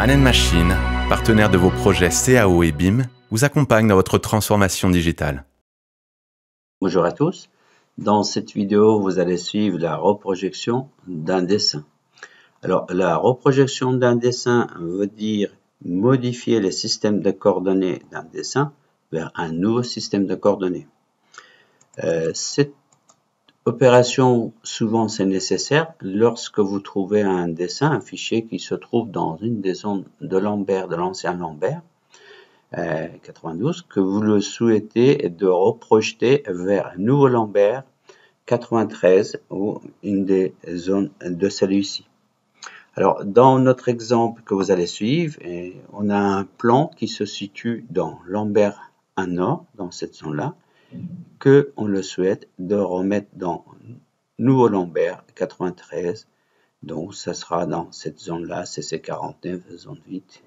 Man Machine, partenaire de vos projets CAO et BIM, vous accompagne dans votre transformation digitale. Bonjour à tous. Dans cette vidéo, vous allez suivre la reprojection d'un dessin. Alors, la reprojection d'un dessin veut dire modifier le système de coordonnées d'un dessin vers un nouveau système de coordonnées. Cette opération, souvent, c'est nécessaire lorsque vous trouvez un dessin, un fichier qui se trouve dans une des zones de Lambert, de l'ancien Lambert, 92, que vous le souhaitez de reprojeter vers un nouveau Lambert 93 ou une des zones de celui-ci. Alors, dans notre exemple que vous allez suivre, on a un plan qui se situe dans Lambert 1 Nord, dans cette zone-là, que on le souhaite de remettre dans nouveau Lambert 93, donc ça sera dans cette zone-là, CC49, zone 8,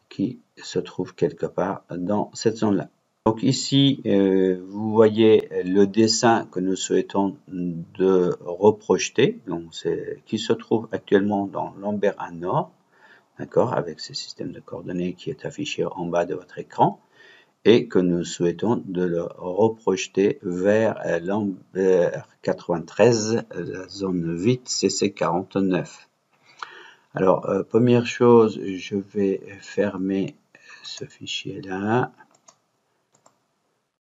qui se trouve quelque part dans cette zone-là. Donc ici, vous voyez le dessin que nous souhaitons de reprojeter, donc qui se trouve actuellement dans Lambert 1 Nord, d'accord, avec ce système de coordonnées qui est affiché en bas de votre écran, et que nous souhaitons de le reprojeter vers Lambert 93, la zone 8, CC49. Alors, première chose, je vais fermer ce fichier-là.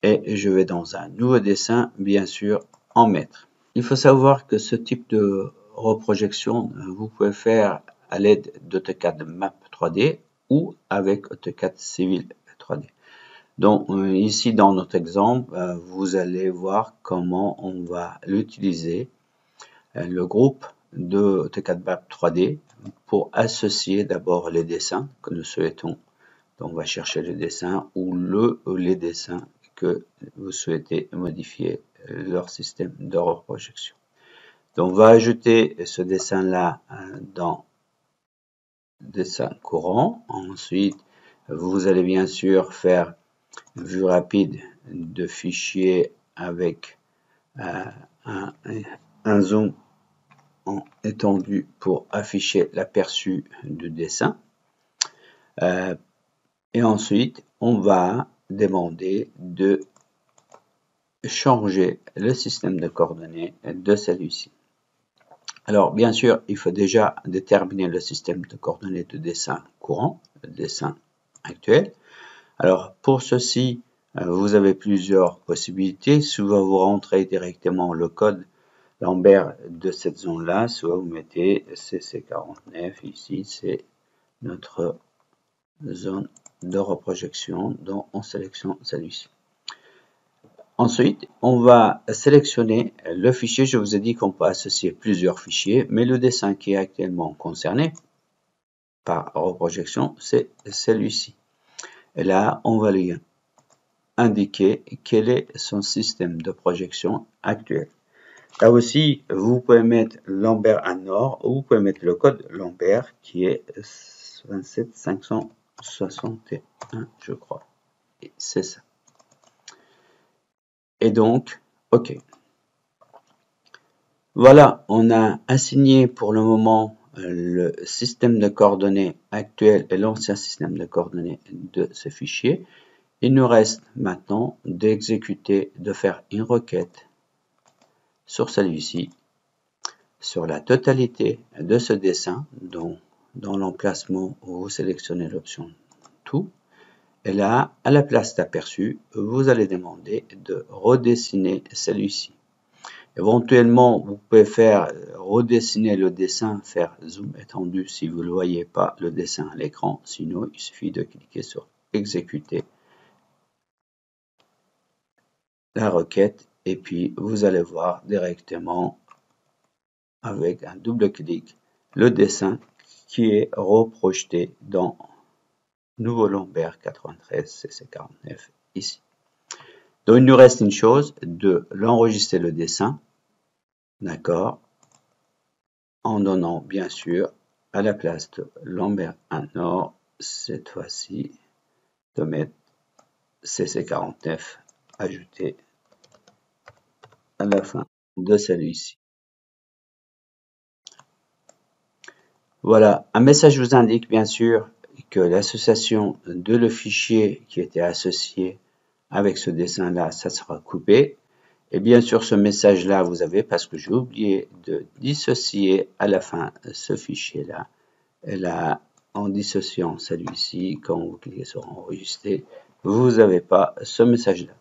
Et je vais dans un nouveau dessin, bien sûr, en mettre. Il faut savoir que ce type de reprojection, vous pouvez faire à l'aide d'AutoCAD Map 3D ou avec AutoCAD Civil 3D. Donc ici, dans notre exemple, vous allez voir comment on va l'utiliser, le groupe de AutoCAD Map 3D, pour associer d'abord les dessins que nous souhaitons. Donc on va chercher le dessin ou les dessins que vous souhaitez modifier leur système de reprojection. Donc on va ajouter ce dessin-là dans dessin courant. Ensuite, vous allez bien sûr faire vue rapide de fichier avec un zoom en étendu pour afficher l'aperçu du dessin. Et ensuite, on va demander de changer le système de coordonnées de celui-ci. Alors, bien sûr, il faut déjà déterminer le système de coordonnées de dessin courant, le dessin actuel. Alors, pour ceci, vous avez plusieurs possibilités. Soit vous rentrez directement le code Lambert de cette zone-là, soit vous mettez CC49. Ici, c'est notre zone de reprojection, dont on sélectionne celui-ci. Ensuite, on va sélectionner le fichier. Je vous ai dit qu'on peut associer plusieurs fichiers, mais le dessin qui est actuellement concerné par reprojection, c'est celui-ci. Et là, on va lui indiquer quel est son système de projection actuel. Là aussi, vous pouvez mettre Lambert 1 Nord ou vous pouvez mettre le code Lambert qui est 27561, je crois. C'est ça. Et donc, OK. Voilà, on a assigné pour le moment le système de coordonnées actuel et l'ancien système de coordonnées de ce fichier. Il nous reste maintenant d'exécuter, de faire une requête sur celui-ci, sur la totalité de ce dessin, dont dans l'emplacement où vous sélectionnez l'option tout. Et là, à la place d'aperçu, vous allez demander de redessiner celui-ci. Éventuellement, vous pouvez faire redessiner le dessin, faire zoom étendu si vous ne voyez pas le dessin à l'écran. Sinon, il suffit de cliquer sur exécuter la requête et puis vous allez voir directement avec un double clic le dessin qui est reprojeté dans nouveau Lambert 93 CC49 ici. Donc il nous reste une chose, de l'enregistrer le dessin, d'accord, en donnant bien sûr à la place de Lambert 1 Nord, cette fois-ci, de mettre CC49 ajouté à la fin de celui-ci. Voilà, un message vous indique bien sûr que l'association de le fichier qui était associé avec ce dessin-là, ça sera coupé. Et bien sûr, ce message-là, vous avez, parce que j'ai oublié de dissocier à la fin ce fichier-là. Et là, en dissociant celui-ci, quand vous cliquez sur enregistrer, vous n'avez pas ce message-là.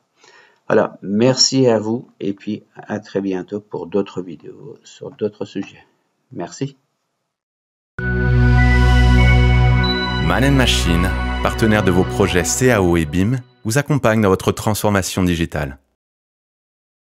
Voilà, merci à vous et puis à très bientôt pour d'autres vidéos sur d'autres sujets. Merci. Man & Machine, partenaire de vos projets CAO et BIM, vous accompagne dans votre transformation digitale.